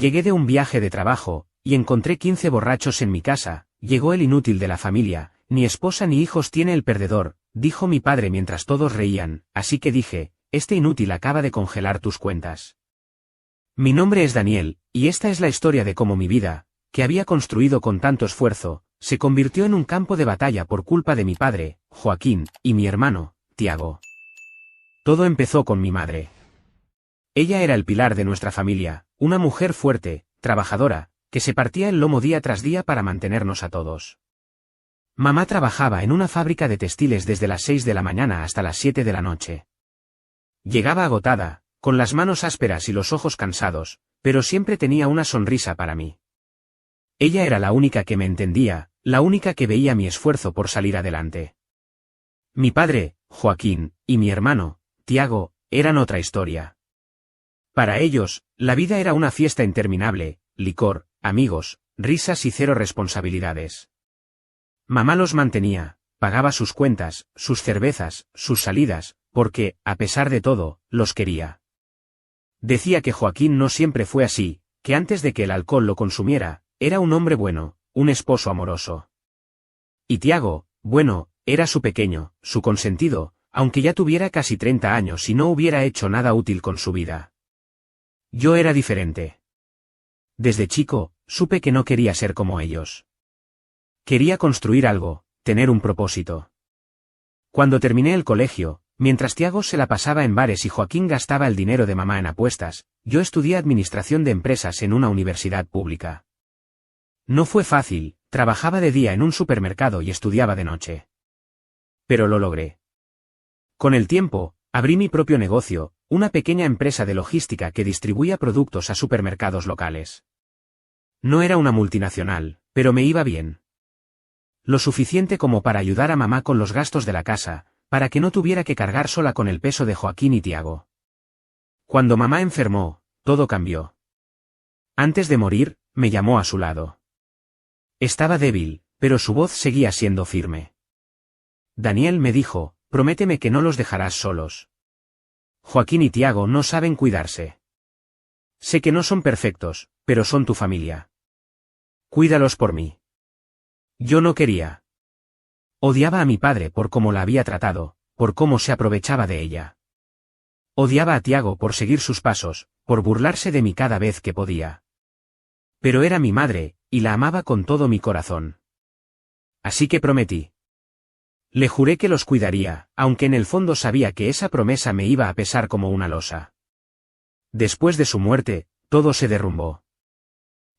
Llegué de un viaje de trabajo, y encontré 15 borrachos en mi casa. Llegó el inútil de la familia, ni esposa ni hijos tiene el perdedor, dijo mi padre mientras todos reían, así que dije, este inútil acaba de congelar tus cuentas. Mi nombre es Daniel, y esta es la historia de cómo mi vida, que había construido con tanto esfuerzo, se convirtió en un campo de batalla por culpa de mi padre, Joaquín, y mi hermano, Tiago. Todo empezó con mi madre. Ella era el pilar de nuestra familia, una mujer fuerte, trabajadora, que se partía el lomo día tras día para mantenernos a todos. Mamá trabajaba en una fábrica de textiles desde las 6 de la mañana hasta las 7 de la noche. Llegaba agotada, con las manos ásperas y los ojos cansados, pero siempre tenía una sonrisa para mí. Ella era la única que me entendía, la única que veía mi esfuerzo por salir adelante. Mi padre, Joaquín, y mi hermano, Tiago, eran otra historia. Para ellos, la vida era una fiesta interminable, licor, amigos, risas y cero responsabilidades. Mamá los mantenía, pagaba sus cuentas, sus cervezas, sus salidas, porque, a pesar de todo, los quería. Decía que Joaquín no siempre fue así, que antes de que el alcohol lo consumiera, era un hombre bueno, un esposo amoroso. Y Tiago, bueno, era su pequeño, su consentido, aunque ya tuviera casi 30 años y no hubiera hecho nada útil con su vida. Yo era diferente. Desde chico, supe que no quería ser como ellos. Quería construir algo, tener un propósito. Cuando terminé el colegio, mientras Tiago se la pasaba en bares y Joaquín gastaba el dinero de mamá en apuestas, yo estudié administración de empresas en una universidad pública. No fue fácil, trabajaba de día en un supermercado y estudiaba de noche. Pero lo logré. Con el tiempo, abrí mi propio negocio, una pequeña empresa de logística que distribuía productos a supermercados locales. No era una multinacional, pero me iba bien. Lo suficiente como para ayudar a mamá con los gastos de la casa, para que no tuviera que cargar sola con el peso de Joaquín y Tiago. Cuando mamá enfermó, todo cambió. Antes de morir, me llamó a su lado. Estaba débil, pero su voz seguía siendo firme. Daniel me dijo, prométeme que no los dejarás solos. Joaquín y Tiago no saben cuidarse. Sé que no son perfectos, pero son tu familia. Cuídalos por mí. Yo no quería. Odiaba a mi padre por cómo la había tratado, por cómo se aprovechaba de ella. Odiaba a Tiago por seguir sus pasos, por burlarse de mí cada vez que podía. Pero era mi madre, y la amaba con todo mi corazón. Así que prometí. Le juré que los cuidaría, aunque en el fondo sabía que esa promesa me iba a pesar como una losa. Después de su muerte, todo se derrumbó.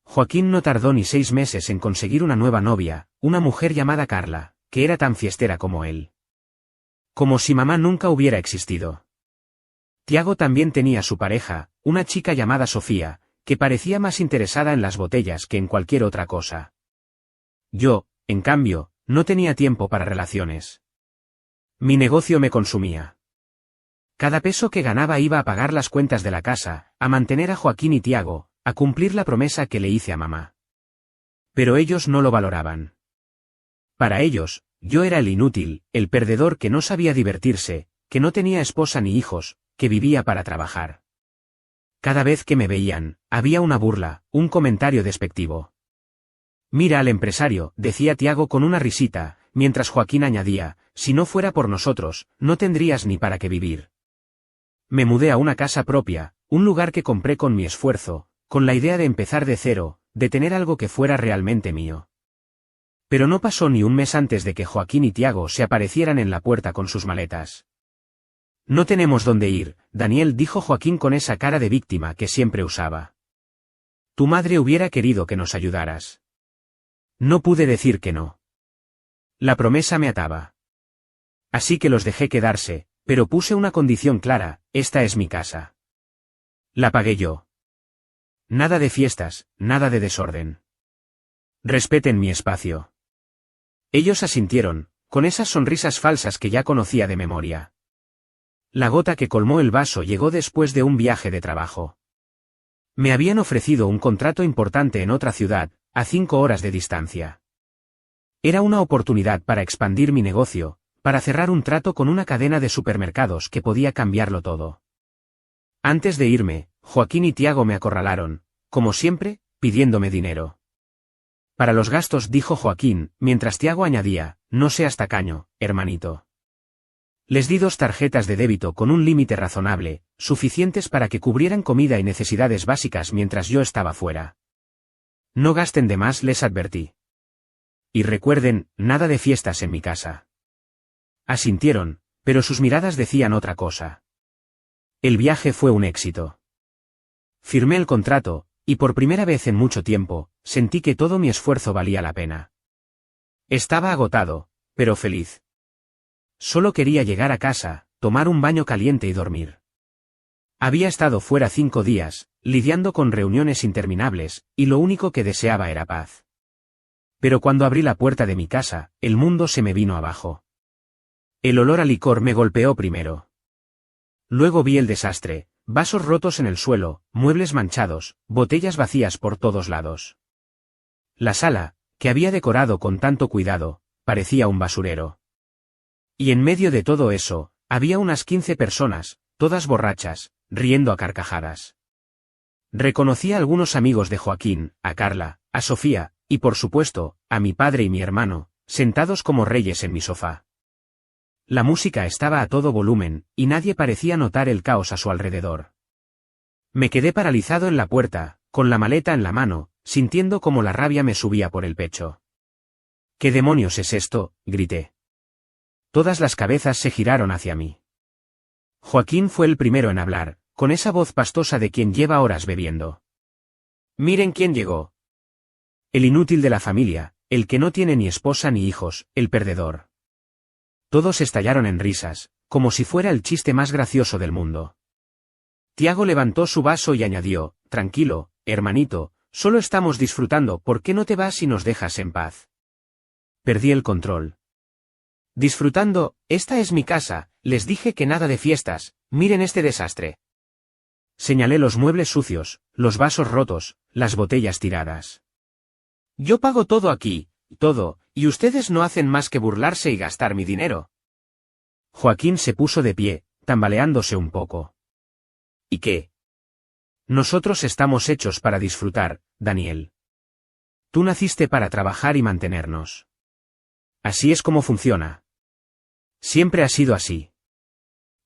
Joaquín no tardó ni 6 meses en conseguir una nueva novia, una mujer llamada Carla, que era tan fiestera como él. Como si mamá nunca hubiera existido. Tiago también tenía su pareja, una chica llamada Sofía, que parecía más interesada en las botellas que en cualquier otra cosa. Yo, en cambio, no tenía tiempo para relaciones. Mi negocio me consumía. Cada peso que ganaba iba a pagar las cuentas de la casa, a mantener a Joaquín y Tiago, a cumplir la promesa que le hice a mamá. Pero ellos no lo valoraban. Para ellos, yo era el inútil, el perdedor que no sabía divertirse, que no tenía esposa ni hijos, que vivía para trabajar. Cada vez que me veían, había una burla, un comentario despectivo. Mira al empresario, decía Tiago con una risita, mientras Joaquín añadía, si no fuera por nosotros, no tendrías ni para qué vivir. Me mudé a una casa propia, un lugar que compré con mi esfuerzo, con la idea de empezar de cero, de tener algo que fuera realmente mío. Pero no pasó ni un mes antes de que Joaquín y Tiago se aparecieran en la puerta con sus maletas. No tenemos dónde ir, Daniel, dijo Joaquín con esa cara de víctima que siempre usaba. Tu madre hubiera querido que nos ayudaras. No pude decir que no. La promesa me ataba. Así que los dejé quedarse, pero puse una condición clara, esta es mi casa. La pagué yo. Nada de fiestas, nada de desorden. Respeten mi espacio. Ellos asintieron, con esas sonrisas falsas que ya conocía de memoria. La gota que colmó el vaso llegó después de un viaje de trabajo. Me habían ofrecido un contrato importante en otra ciudad, a 5 horas de distancia. Era una oportunidad para expandir mi negocio, para cerrar un trato con una cadena de supermercados que podía cambiarlo todo. Antes de irme, Joaquín y Tiago me acorralaron, como siempre, pidiéndome dinero. Para los gastos, dijo Joaquín, mientras Tiago añadía, no seas tacaño, hermanito. Les di 2 tarjetas de débito con un límite razonable, suficientes para que cubrieran comida y necesidades básicas mientras yo estaba fuera. No gasten de más, les advertí. Y recuerden, nada de fiestas en mi casa. Asintieron, pero sus miradas decían otra cosa. El viaje fue un éxito. Firmé el contrato, y por primera vez en mucho tiempo, sentí que todo mi esfuerzo valía la pena. Estaba agotado, pero feliz. Solo quería llegar a casa, tomar un baño caliente y dormir. Había estado fuera 5 días, lidiando con reuniones interminables, y lo único que deseaba era paz. Pero cuando abrí la puerta de mi casa, el mundo se me vino abajo. El olor a licor me golpeó primero. Luego vi el desastre, vasos rotos en el suelo, muebles manchados, botellas vacías por todos lados. La sala, que había decorado con tanto cuidado, parecía un basurero. Y en medio de todo eso, había unas 15 personas, todas borrachas, riendo a carcajadas. Reconocí a algunos amigos de Joaquín, a Carla, a Sofía, y por supuesto, a mi padre y mi hermano, sentados como reyes en mi sofá. La música estaba a todo volumen, y nadie parecía notar el caos a su alrededor. Me quedé paralizado en la puerta, con la maleta en la mano, sintiendo como la rabia me subía por el pecho. ¿Qué demonios es esto?, grité. Todas las cabezas se giraron hacia mí. Joaquín fue el primero en hablar, con esa voz pastosa de quien lleva horas bebiendo. Miren quién llegó. El inútil de la familia, el que no tiene ni esposa ni hijos, el perdedor. Todos estallaron en risas, como si fuera el chiste más gracioso del mundo. Tiago levantó su vaso y añadió, tranquilo, hermanito, solo estamos disfrutando, ¿por qué no te vas y nos dejas en paz? Perdí el control. Disfrutando, esta es mi casa, les dije que nada de fiestas, miren este desastre. Señalé los muebles sucios, los vasos rotos, las botellas tiradas. Yo pago todo aquí, todo, y ustedes no hacen más que burlarse y gastar mi dinero. Joaquín se puso de pie, tambaleándose un poco. ¿Y qué? Nosotros estamos hechos para disfrutar, Daniel. Tú naciste para trabajar y mantenernos. Así es como funciona. Siempre ha sido así.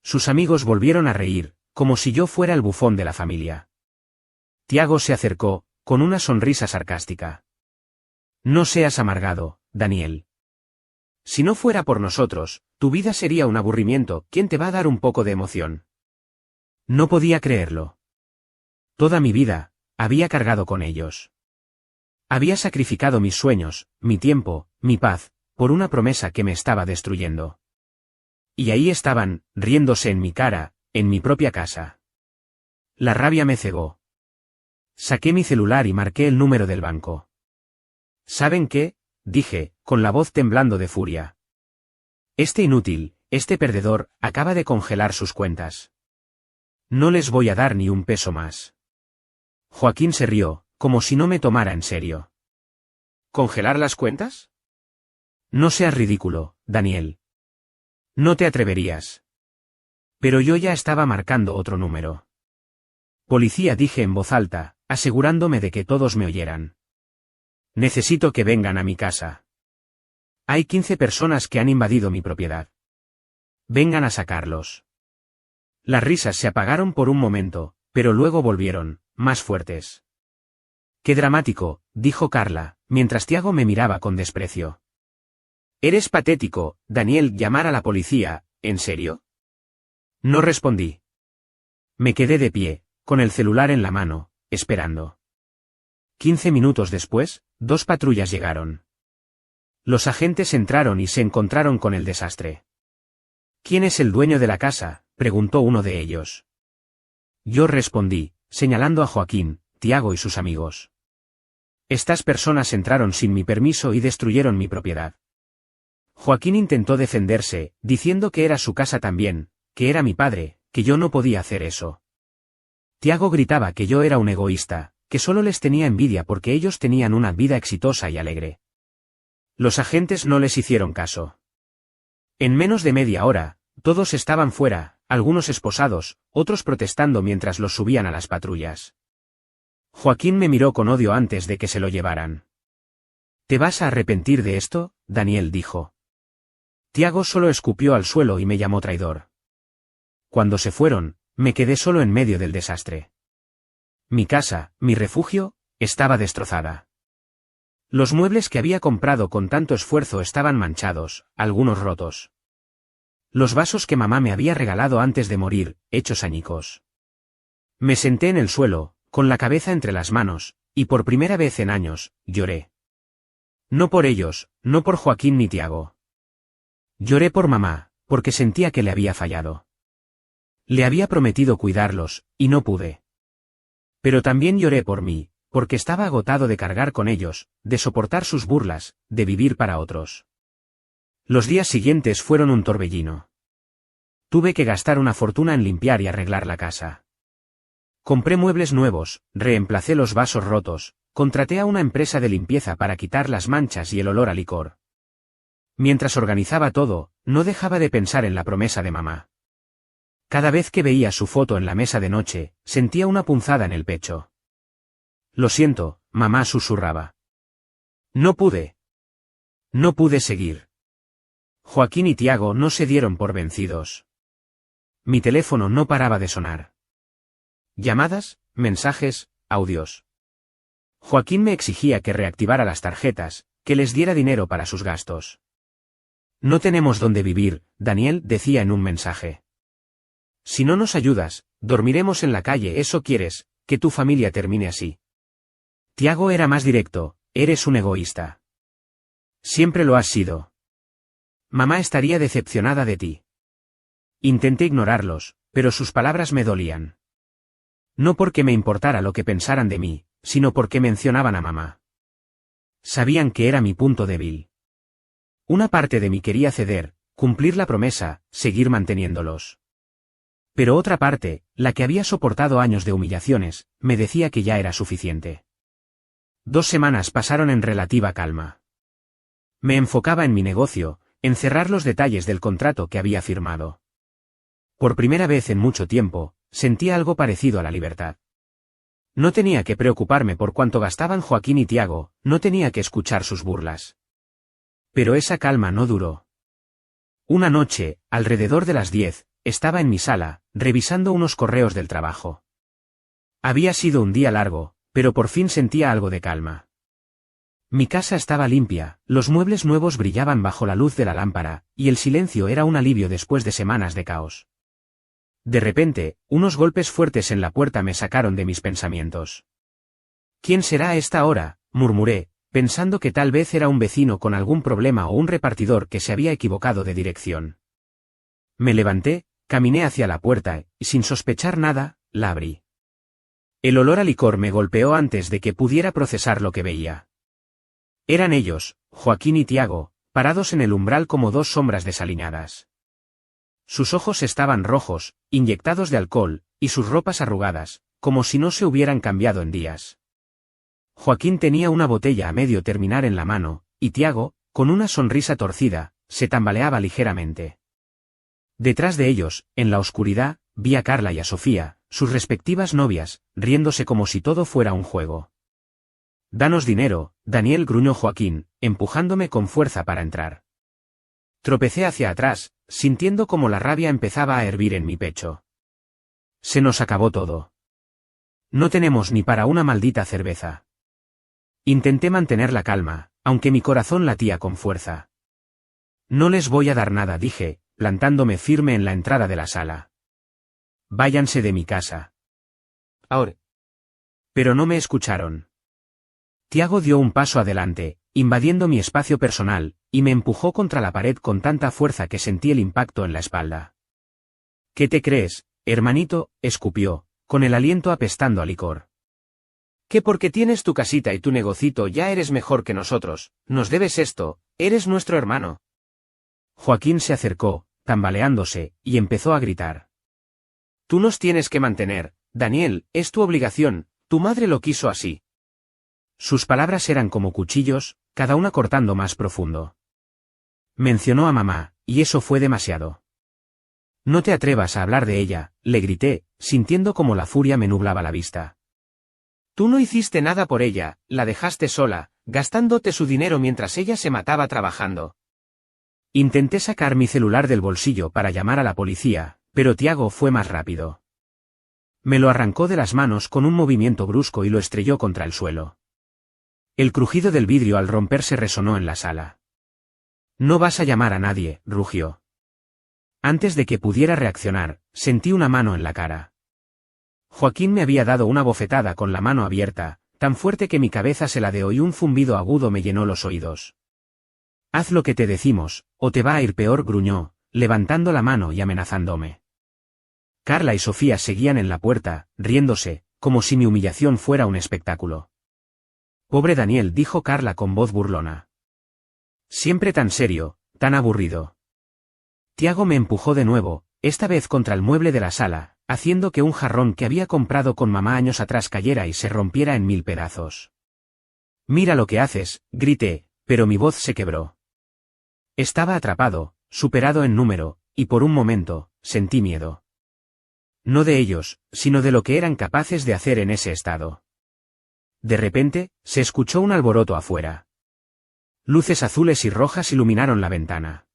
Sus amigos volvieron a reír, como si yo fuera el bufón de la familia. Tiago se acercó, con una sonrisa sarcástica. No seas amargado, Daniel. Si no fuera por nosotros, tu vida sería un aburrimiento, ¿quién te va a dar un poco de emoción? No podía creerlo. Toda mi vida, había cargado con ellos. Había sacrificado mis sueños, mi tiempo, mi paz, por una promesa que me estaba destruyendo. Y ahí estaban, riéndose en mi cara, en mi propia casa. La rabia me cegó. Saqué mi celular y marqué el número del banco. ¿Saben qué?, dije, con la voz temblando de furia. Este inútil, este perdedor, acaba de congelar sus cuentas. No les voy a dar ni un peso más. Joaquín se rió, como si no me tomara en serio. ¿Congelar las cuentas? No seas ridículo, Daniel. No te atreverías. Pero yo ya estaba marcando otro número. Policía, dije en voz alta, asegurándome de que todos me oyeran. Necesito que vengan a mi casa. Hay 15 personas que han invadido mi propiedad. Vengan a sacarlos. Las risas se apagaron por un momento, pero luego volvieron, más fuertes. Qué dramático, dijo Carla, mientras Tiago me miraba con desprecio. Eres patético, Daniel, llamar a la policía, ¿en serio? No respondí. Me quedé de pie, con el celular en la mano, esperando. 15 minutos después, 2 patrullas llegaron. Los agentes entraron y se encontraron con el desastre. ¿Quién es el dueño de la casa?, preguntó uno de ellos. Yo respondí, señalando a Joaquín, Tiago y sus amigos. Estas personas entraron sin mi permiso y destruyeron mi propiedad. Joaquín intentó defenderse, diciendo que era su casa también, que era mi padre, que yo no podía hacer eso. Tiago gritaba que yo era un egoísta, que solo les tenía envidia porque ellos tenían una vida exitosa y alegre. Los agentes no les hicieron caso. En menos de media hora, todos estaban fuera, algunos esposados, otros protestando mientras los subían a las patrullas. Joaquín me miró con odio antes de que se lo llevaran. ¿Te vas a arrepentir de esto?, Daniel dijo. Tiago solo escupió al suelo y me llamó traidor. Cuando se fueron, me quedé solo en medio del desastre. Mi casa, mi refugio, estaba destrozada. Los muebles que había comprado con tanto esfuerzo estaban manchados, algunos rotos. Los vasos que mamá me había regalado antes de morir, hechos añicos. Me senté en el suelo, con la cabeza entre las manos, y por primera vez en años, lloré. No por ellos, no por Joaquín ni Tiago. Lloré por mamá, porque sentía que le había fallado. Le había prometido cuidarlos, y no pude. Pero también lloré por mí, porque estaba agotado de cargar con ellos, de soportar sus burlas, de vivir para otros. Los días siguientes fueron un torbellino. Tuve que gastar una fortuna en limpiar y arreglar la casa. Compré muebles nuevos, reemplacé los vasos rotos, contraté a una empresa de limpieza para quitar las manchas y el olor a licor. Mientras organizaba todo, no dejaba de pensar en la promesa de mamá. Cada vez que veía su foto en la mesa de noche, sentía una punzada en el pecho. Lo siento, mamá susurraba. No pude. No pude seguir. Joaquín y Tiago no se dieron por vencidos. Mi teléfono no paraba de sonar. Llamadas, mensajes, audios. Joaquín me exigía que reactivara las tarjetas, que les diera dinero para sus gastos. No tenemos dónde vivir, Daniel decía en un mensaje. Si no nos ayudas, dormiremos en la calle. ¿Eso quieres, que tu familia termine así? Tiago era más directo, eres un egoísta. Siempre lo has sido. Mamá estaría decepcionada de ti. Intenté ignorarlos, pero sus palabras me dolían. No porque me importara lo que pensaran de mí, sino porque mencionaban a mamá. Sabían que era mi punto débil. Una parte de mí quería ceder, cumplir la promesa, seguir manteniéndolos. Pero otra parte, la que había soportado años de humillaciones, me decía que ya era suficiente. 2 semanas pasaron en relativa calma. Me enfocaba en mi negocio, en cerrar los detalles del contrato que había firmado. Por primera vez en mucho tiempo, sentía algo parecido a la libertad. No tenía que preocuparme por cuánto gastaban Joaquín y Tiago, no tenía que escuchar sus burlas. Pero esa calma no duró. Una noche, alrededor de las 10, estaba en mi sala, revisando unos correos del trabajo. Había sido un día largo, pero por fin sentía algo de calma. Mi casa estaba limpia, los muebles nuevos brillaban bajo la luz de la lámpara, y el silencio era un alivio después de semanas de caos. De repente, unos golpes fuertes en la puerta me sacaron de mis pensamientos. ¿Quién será a esta hora?, murmuré, pensando que tal vez era un vecino con algún problema o un repartidor que se había equivocado de dirección. Me levanté, caminé hacia la puerta, y sin sospechar nada, la abrí. El olor a licor me golpeó antes de que pudiera procesar lo que veía. Eran ellos, Joaquín y Tiago, parados en el umbral como 2 sombras desaliñadas. Sus ojos estaban rojos, inyectados de alcohol, y sus ropas arrugadas, como si no se hubieran cambiado en días. Joaquín tenía una botella a medio terminar en la mano, y Tiago, con una sonrisa torcida, se tambaleaba ligeramente. Detrás de ellos, en la oscuridad, vi a Carla y a Sofía, sus respectivas novias, riéndose como si todo fuera un juego. «Danos dinero», Daniel, gruñó Joaquín, empujándome con fuerza para entrar. Tropecé hacia atrás, sintiendo como la rabia empezaba a hervir en mi pecho. Se nos acabó todo. No tenemos ni para una maldita cerveza. Intenté mantener la calma, aunque mi corazón latía con fuerza. No les voy a dar nada, dije, plantándome firme en la entrada de la sala. Váyanse de mi casa. Ahora. Pero no me escucharon. Tiago dio un paso adelante, invadiendo mi espacio personal, y me empujó contra la pared con tanta fuerza que sentí el impacto en la espalda. ¿Qué te crees, hermanito?, escupió, con el aliento apestando a licor. ¿Qué porque tienes tu casita y tu negocito ya eres mejor que nosotros, nos debes esto, eres nuestro hermano? Joaquín se acercó, tambaleándose, y empezó a gritar. Tú nos tienes que mantener, Daniel, es tu obligación, tu madre lo quiso así. Sus palabras eran como cuchillos, cada una cortando más profundo. Mencionó a mamá, y eso fue demasiado. No te atrevas a hablar de ella, le grité, sintiendo como la furia me nublaba la vista. Tú no hiciste nada por ella, la dejaste sola, gastándote su dinero mientras ella se mataba trabajando. Intenté sacar mi celular del bolsillo para llamar a la policía, pero Tiago fue más rápido. Me lo arrancó de las manos con un movimiento brusco y lo estrelló contra el suelo. El crujido del vidrio al romperse resonó en la sala. No vas a llamar a nadie, rugió. Antes de que pudiera reaccionar, sentí una mano en la cara. Joaquín me había dado una bofetada con la mano abierta, tan fuerte que mi cabeza se ladeó y un zumbido agudo me llenó los oídos. Haz lo que te decimos, o te va a ir peor, gruñó, levantando la mano y amenazándome. Carla y Sofía seguían en la puerta, riéndose, como si mi humillación fuera un espectáculo. Pobre Daniel, dijo Carla con voz burlona. Siempre tan serio, tan aburrido. Tiago me empujó de nuevo, esta vez contra el mueble de la sala, haciendo que un jarrón que había comprado con mamá años atrás cayera y se rompiera en 1000 pedazos. Mira lo que haces, grité, pero mi voz se quebró. Estaba atrapado, superado en número, y por un momento, sentí miedo. No de ellos, sino de lo que eran capaces de hacer en ese estado. De repente, se escuchó un alboroto afuera. Luces azules y rojas iluminaron la ventana.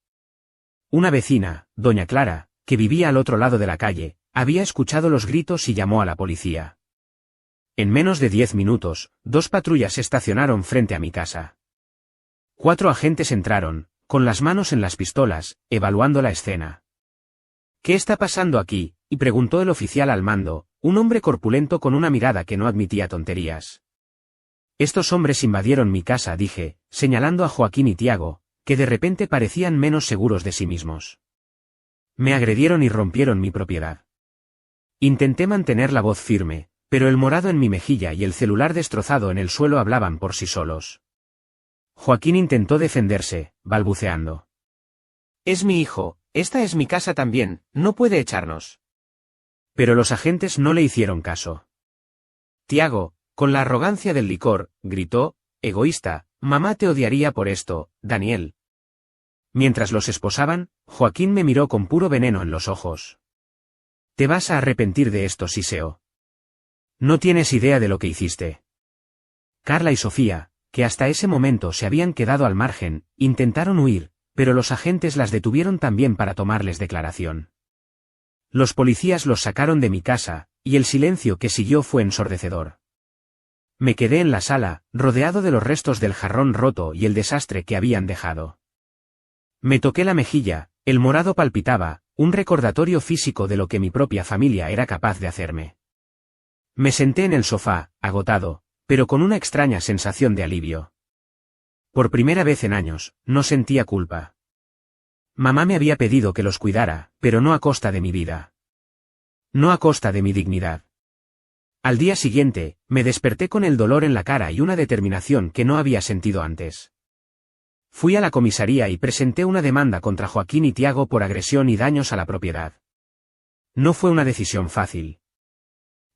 Una vecina, doña Clara, que vivía al otro lado de la calle, había escuchado los gritos y llamó a la policía. En menos de 10 minutos, 2 patrullas estacionaron frente a mi casa. 4 agentes entraron, con las manos en las pistolas, evaluando la escena. ¿Qué está pasando aquí?, y preguntó el oficial al mando, un hombre corpulento con una mirada que no admitía tonterías. Estos hombres invadieron mi casa, dije, señalando a Joaquín y Tiago, que de repente parecían menos seguros de sí mismos. Me agredieron y rompieron mi propiedad. Intenté mantener la voz firme, pero el morado en mi mejilla y el celular destrozado en el suelo hablaban por sí solos. Joaquín intentó defenderse, balbuceando. Es mi hijo, esta es mi casa también, no puede echarnos. Pero los agentes no le hicieron caso. Tiago, con la arrogancia del licor, gritó, egoísta, mamá te odiaría por esto, Daniel. Mientras los esposaban, Joaquín me miró con puro veneno en los ojos. Te vas a arrepentir de esto, Siseo. No tienes idea de lo que hiciste. Carla y Sofía, que hasta ese momento se habían quedado al margen, intentaron huir, pero los agentes las detuvieron también para tomarles declaración. Los policías los sacaron de mi casa, y el silencio que siguió fue ensordecedor. Me quedé en la sala, rodeado de los restos del jarrón roto y el desastre que habían dejado. Me toqué la mejilla, el morado palpitaba, un recordatorio físico de lo que mi propia familia era capaz de hacerme. Me senté en el sofá, agotado, pero con una extraña sensación de alivio. Por primera vez en años, no sentía culpa. Mamá me había pedido que los cuidara, pero no a costa de mi vida. No a costa de mi dignidad. Al día siguiente, me desperté con el dolor en la cara y una determinación que no había sentido antes. Fui a la comisaría y presenté una demanda contra Joaquín y Tiago por agresión y daños a la propiedad. No fue una decisión fácil.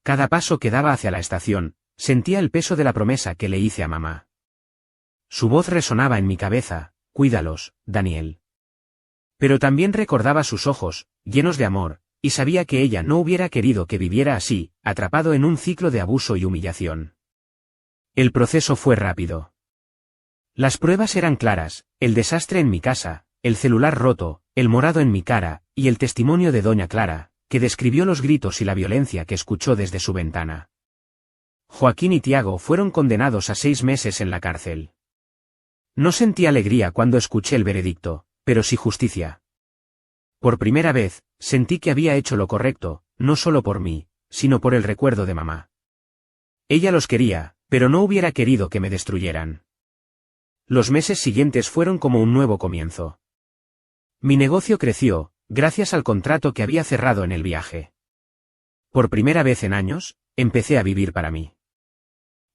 Cada paso que daba hacia la estación, sentía el peso de la promesa que le hice a mamá. Su voz resonaba en mi cabeza, cuídalos, Daniel. Pero también recordaba sus ojos, llenos de amor, y sabía que ella no hubiera querido que viviera así, atrapado en un ciclo de abuso y humillación. El proceso fue rápido. Las pruebas eran claras, el desastre en mi casa, el celular roto, el morado en mi cara, y el testimonio de doña Clara, que describió los gritos y la violencia que escuchó desde su ventana. Joaquín y Tiago fueron condenados a 6 meses en la cárcel. No sentí alegría cuando escuché el veredicto, pero sí justicia. Por primera vez, sentí que había hecho lo correcto, no solo por mí, sino por el recuerdo de mamá. Ella los quería, pero no hubiera querido que me destruyeran. Los meses siguientes fueron como un nuevo comienzo. Mi negocio creció, gracias al contrato que había cerrado en el viaje. Por primera vez en años, empecé a vivir para mí.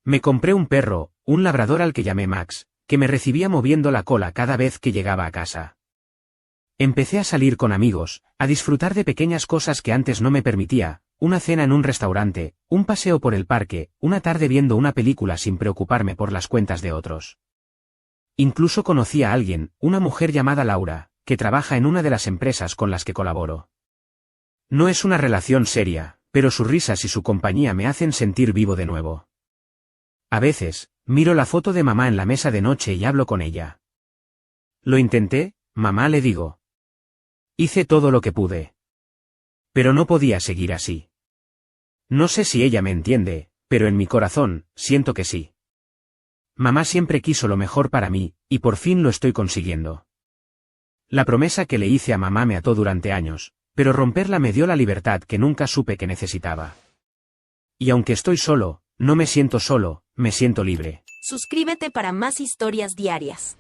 Me compré un perro, un labrador al que llamé Max, que me recibía moviendo la cola cada vez que llegaba a casa. Empecé a salir con amigos, a disfrutar de pequeñas cosas que antes no me permitía, una cena en un restaurante, un paseo por el parque, una tarde viendo una película sin preocuparme por las cuentas de otros. Incluso conocí a alguien, una mujer llamada Laura, que trabaja en una de las empresas con las que colaboro. No es una relación seria, pero sus risas y su compañía me hacen sentir vivo de nuevo. A veces, miro la foto de mamá en la mesa de noche y hablo con ella. Lo intenté, mamá, le digo. Hice todo lo que pude. Pero no podía seguir así. No sé si ella me entiende, pero en mi corazón, siento que sí. Mamá siempre quiso lo mejor para mí, y por fin lo estoy consiguiendo. La promesa que le hice a mamá me ató durante años, pero romperla me dio la libertad que nunca supe que necesitaba. Y aunque estoy solo, no me siento solo, me siento libre. Suscríbete para más historias diarias.